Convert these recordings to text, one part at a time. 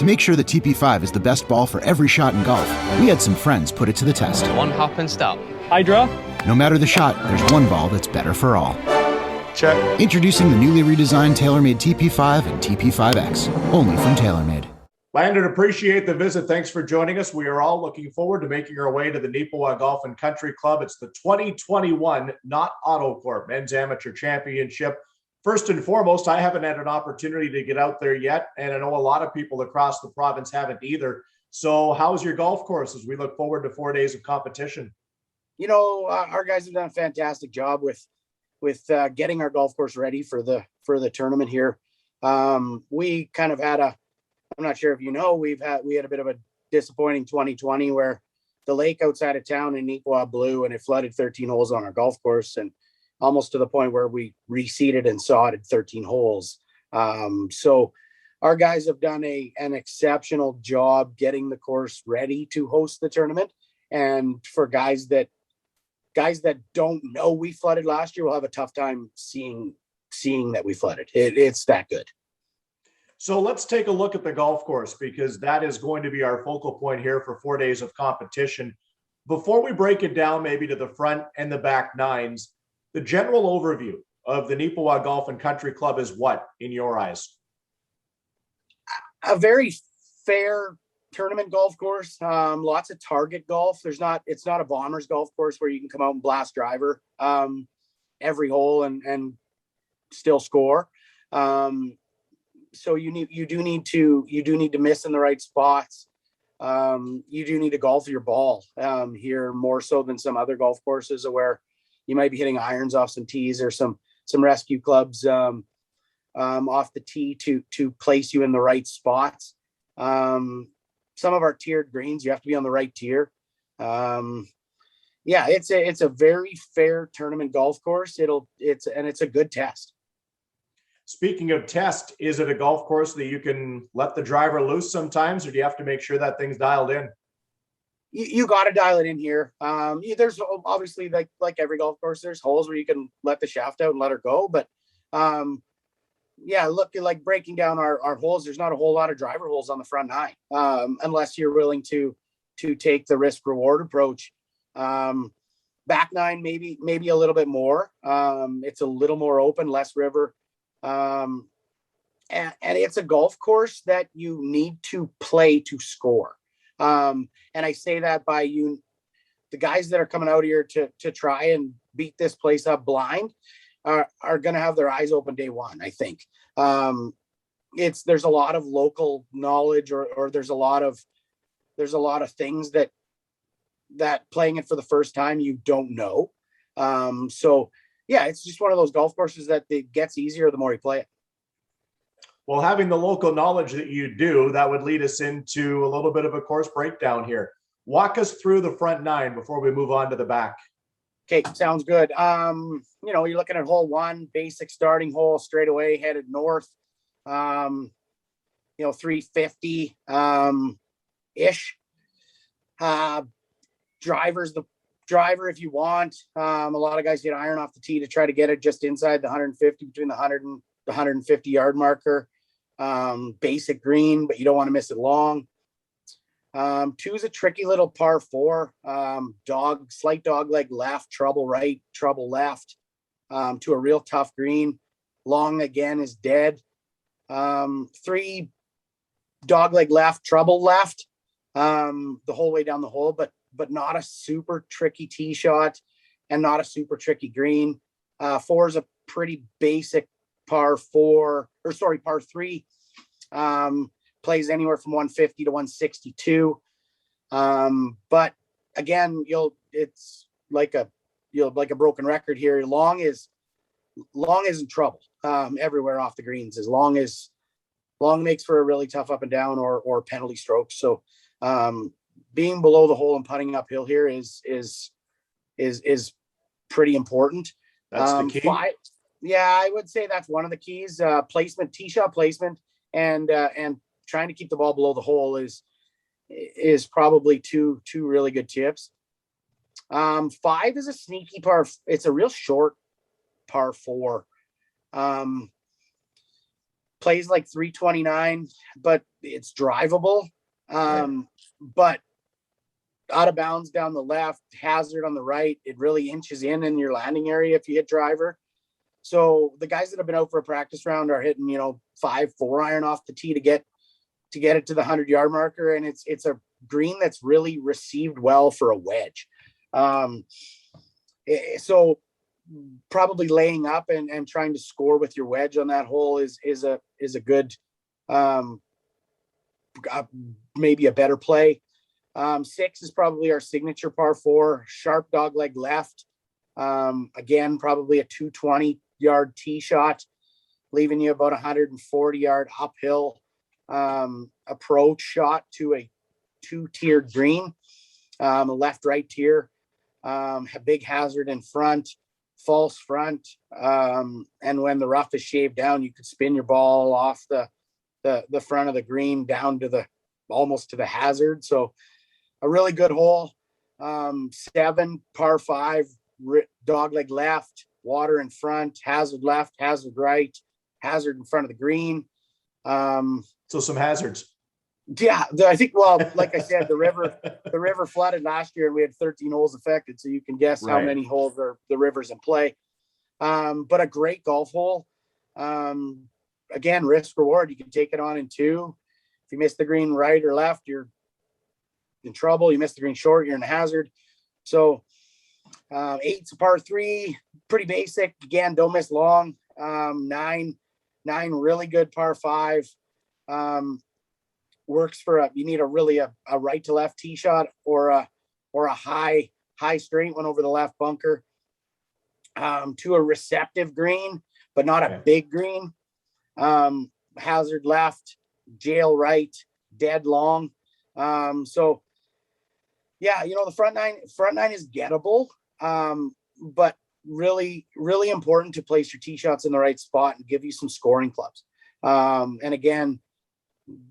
To make sure the TP5 is the best ball for every shot in golf, we had some friends put it to the test. One hop and stop. Hydra. No matter the shot, there's one ball that's better for all. Check. Introducing the newly redesigned TaylorMade TP5 and TP5X, only from TaylorMade. Landon, appreciate the visit. Thanks for joining us. We are all looking forward to making our way to the Neepawa Golf and Country Club. It's the 2021 Not Auto Corp Men's Amateur Championship. First and foremost, I haven't had an opportunity to get out there yet, and I know a lot of people across the province haven't either. So how's your golf course as we look forward to 4 days of competition? You know, our guys have done a fantastic job with getting our golf course ready for the tournament here. We kind of had I'm not sure if you know, we had a bit of a disappointing 2020 where the lake outside of town in Neepawa blew and it flooded 13 holes on our golf course, and almost to the point where we reseeded and sodded 13 holes. So our guys have done an exceptional job getting the course ready to host the tournament. And for guys that don't know we flooded last year will have a tough time seeing that we flooded. It's that good. So let's take a look at the golf course, because that is going to be our focal point here for 4 days of competition. Before we break it down maybe to the front and the back nines, the general overview of the Neepawa Golf and Country Club is what in your eyes? A very fair tournament golf course. Lots of target golf. It's not a bomber's golf course where you can come out and blast driver every hole and still score. So you do need to miss in the right spots. You do need to golf your ball here more so than some other golf courses where you might be hitting irons off some tees or some rescue clubs off the tee to place you in the right spots. Some of our tiered greens, you have to be on the right tier. It's a very fair tournament golf course. It's a good test. Speaking of test, is it a golf course that you can let the driver loose sometimes, or do you have to make sure that thing's dialed in? You got to dial it in here. There's obviously like every golf course, there's holes where you can let the shaft out and let her go. But look, like breaking down our holes, there's not a whole lot of driver holes on the front nine unless you're willing to take the risk reward approach. Back nine, maybe a little bit more. It's a little more open, less river. And it's a golf course that you need to play to score. And I say that by the guys that are coming out here to try and beat this place up blind are going to have their eyes open day one. I think there's a lot of local knowledge or there's a lot of things that playing it for the first time you don't know. It's just one of those golf courses that it gets easier the more you play it. Well, having the local knowledge that you do, that would lead us into a little bit of a course breakdown here. Walk us through the front nine before we move on to the back. Okay, sounds good. You're looking at hole one, basic starting hole, straight away headed north. 350 ish. Driver if you want. A lot of guys get iron off the tee to try to get it just inside the 150, between the 100 and the 150 yard marker. Basic green, but you don't want to miss it long. Two is a tricky little par four. Slight dog leg left, trouble right, trouble left. To a real tough green. Long again is dead. Three, dog leg left, trouble left. The whole way down the hole, but not a super tricky tee shot and not a super tricky green. Four is a pretty basic par three. Plays anywhere from 150 to 162. But again, it's like a broken record here. Long is in trouble everywhere off the greens, as long makes for a really tough up and down or penalty strokes. So being below the hole and putting uphill here is pretty important. That's the key. I would say that's one of the keys. Placement, tee shot placement, and trying to keep the ball below the hole is probably two really good tips. 5 is a sneaky par. It's a real short par 4. plays like 329, but it's drivable. But out of bounds down the left, hazard on the right, it really inches in your landing area if you hit driver. So the guys that have been out for a practice round are hitting, 5-4 iron off the tee to get it to the 100-yard marker. And it's a green that's really received well for a wedge. So probably laying up and trying to score with your wedge on that hole is a good, maybe a better play. 6 is probably our signature par 4, sharp dog leg left. Again, probably a 220-yard tee shot, leaving you about 140-yard uphill approach shot to a 2-tiered green, a left-right tier, a big hazard in front, false front, and when the rough is shaved down, you could spin your ball off the front of the green down to almost to the hazard. So a really good hole. 7, par 5, dogleg left, water in front, hazard left, hazard right, hazard in front of the green. So some hazards. Yeah, I think, well, like I said, the river flooded last year and we had 13 holes affected. So you can guess how many holes the river's in play. But a great golf hole. Again, risk reward. You can take it on in 2. If you miss the green right or left, you're in trouble. You miss the green short, you're in a hazard. So 8's a par 3, pretty basic. Again, don't miss long. 9 really good par 5. Works for you need a right to left tee shot or a high straight one over the left bunker to a receptive green, but not a big green. Hazard left, jail right, dead long. So yeah, the front nine is gettable, but really, really important to place your tee shots in the right spot and give you some scoring clubs. And again,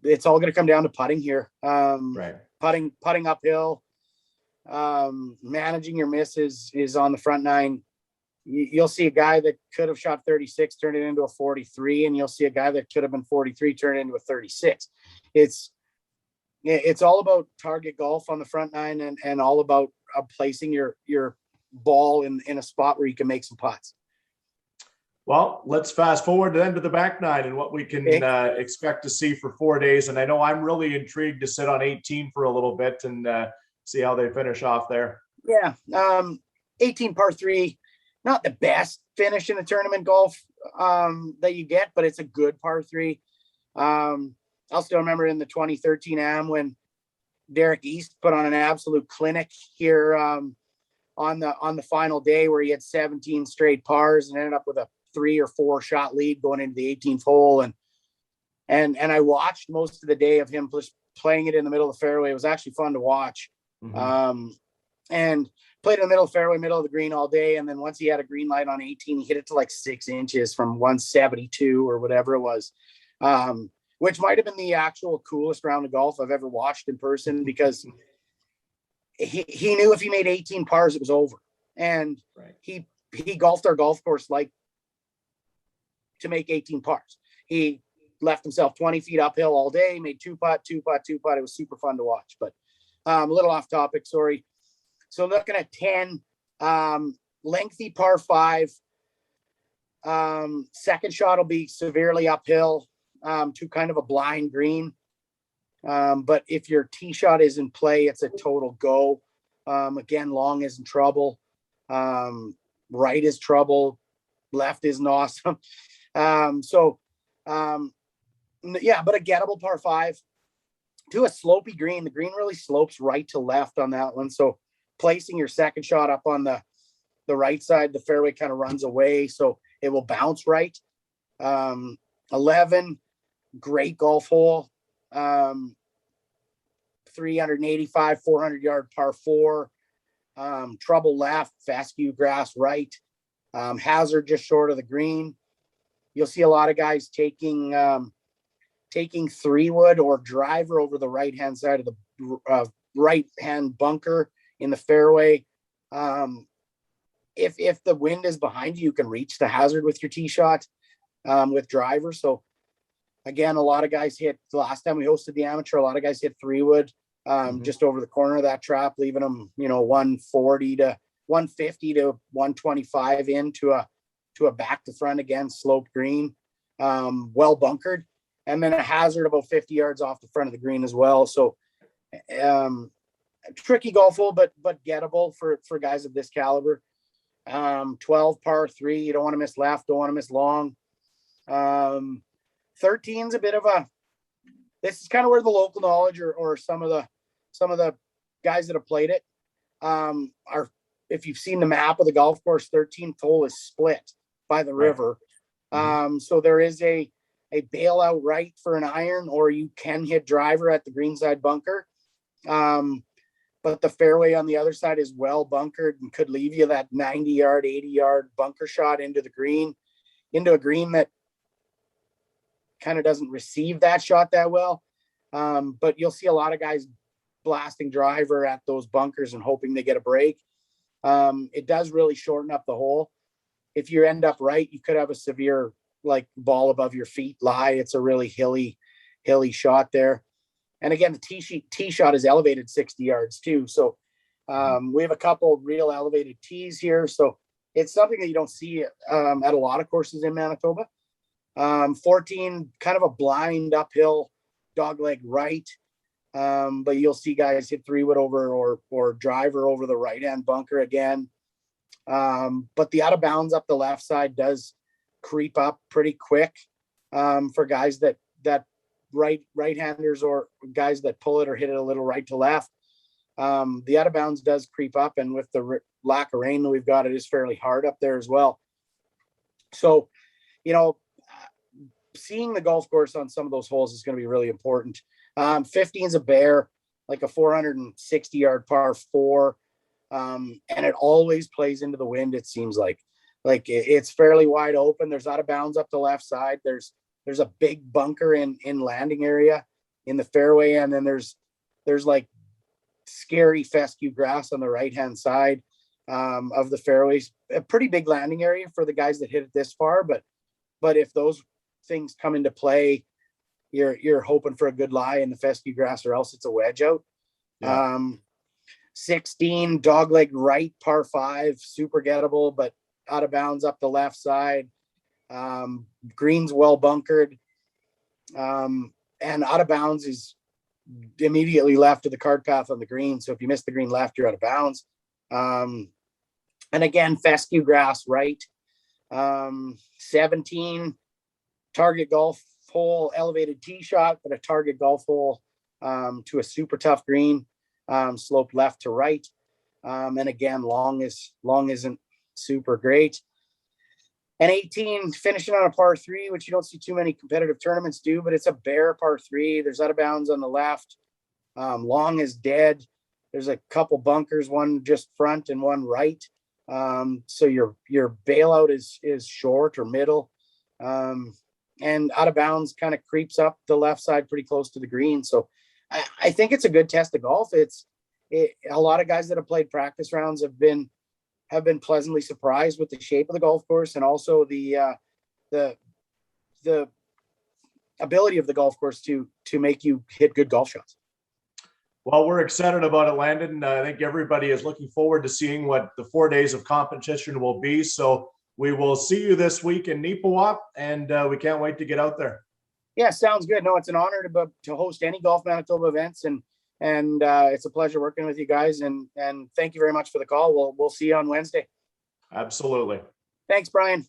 it's all going to come down to putting here. Putting uphill, managing your misses is on the front 9. You'll see a guy that could have shot 36 turn it into a 43, and you'll see a guy that could have been 43 turn it into a 36. It's all about target golf on the front 9 and all about placing your ball in a spot where you can make some putts. Well, let's fast forward then to the back 9 and what we can expect to see for 4 days. And I know I'm really intrigued to sit on 18 for a little bit and see how they finish off there. Yeah. 18 par 3, not the best finish in a tournament golf that you get, but it's a good par 3. I'll still remember in the 2013 Am when Derek East put on an absolute clinic here on the final day where he had 17 straight pars and ended up with a 3 or 4 shot lead going into the 18th hole. And I watched most of the day of him just playing it in the middle of the fairway. It was actually fun to watch. Mm-hmm. And played in the middle of the fairway, middle of the green all day. And then once he had a green light on 18, he hit it to like 6 inches from 172 or whatever it was. Which might have been the actual coolest round of golf I've ever watched in person, because he knew if he made 18 pars, it was over. And he golfed our golf course like to make 18 pars. He left himself 20 feet uphill all day, made 2-putt. It was super fun to watch, but a little off topic, sorry. So looking at 10, lengthy par 5. Second shot will be severely uphill to kind of a blind green. But if your tee shot is in play, it's a total go. Again, long isn't trouble. Right is trouble. Left isn't awesome. Yeah, but a gettable par 5 to a slopey green. The green really slopes right to left on that one. So placing your second shot up on the right side, the fairway kind of runs away, so it will bounce right. 11, great golf hole. 385, 400-yard par 4. Trouble left, fescue grass right. Hazard just short of the green. You'll see a lot of guys taking 3-wood or driver over the right-hand side of the right-hand bunker in the fairway. If the wind is behind you, you can reach the hazard with your tee shot with driver. So Again, a lot of guys hit the last time we hosted the amateur. A lot of guys hit 3-wood just over the corner of that trap, leaving them 140 to 150 to 125 into a back to front again sloped green, well bunkered, and then a hazard about 50 yards off the front of the green as well. So tricky golf hole, but gettable for guys of this caliber. 12 par 3. You don't want to miss left, don't want to miss long. 13's a bit of this is kind of where the local knowledge or some of the guys that have played it are, if you've seen the map of the golf course, 13th hole is split by the river. So there is a bailout right for an iron, or you can hit driver at the greenside bunker. But the fairway on the other side is well bunkered and could leave you that 90 yard, 80 yard bunker shot into a green that kind of doesn't receive that shot that well. But you'll see a lot of guys blasting driver at those bunkers and hoping they get a break. It does really shorten up the hole. If you end up right, you could have a severe ball above your feet lie. It's a really hilly shot there. And again, the tee shot is elevated 60 yards too. So we have a couple real elevated tees here. So it's something that you don't see at a lot of courses in Manitoba. 14, kind of a blind uphill dogleg right. But you'll see guys hit 3-wood over or driver over the right-hand bunker again. But the out of bounds up the left side does creep up pretty quick for guys that right-handers or guys that pull it or hit it a little right to left. The out of bounds does creep up, and with the lack of rain that we've got, it is fairly hard up there as well. So, seeing the golf course on some of those holes is going to be really important. 15 is a bear, like a 460 yard par 4. And it always plays into the wind. It seems like it's fairly wide open. There's out of bounds up the left side. There's a big bunker in landing area in the fairway. And then there's like scary fescue grass on the right-hand side of the fairways, a pretty big landing area for the guys that hit it this far. But if those things come into play, you're hoping for a good lie in the fescue grass, or else it's a wedge out. Yeah. 16 dogleg right par 5, super gettable, but out of bounds up the left side. Green's well bunkered, and out of bounds is immediately left of the cart path on the green. So if you miss the green left, you're out of bounds. And again, fescue grass right. 17 target golf hole, elevated tee shot, but a target golf hole to a super tough green, sloped left to right. And again, long isn't super great. And 18, finishing on a par 3, which you don't see too many competitive tournaments do, but it's a bare par 3. There's out of bounds on the left. Long is dead. There's a couple bunkers, one just front and one right. So your bailout is short or middle. And out of bounds kind of creeps up the left side pretty close to the green. So I think it's a good test of golf. A lot of guys that have played practice rounds have been pleasantly surprised with the shape of the golf course, and also the ability of the golf course to make you hit good golf shots. Well, we're excited about it, Landon. I think everybody is looking forward to seeing what the 4 days of competition will be. So we will see you this week in Neepawa, and we can't wait to get out there. Yeah, sounds good. No, it's an honor to host any Golf Manitoba events, and it's a pleasure working with you guys. And thank you very much for the call. We'll see you on Wednesday. Absolutely. Thanks, Brian.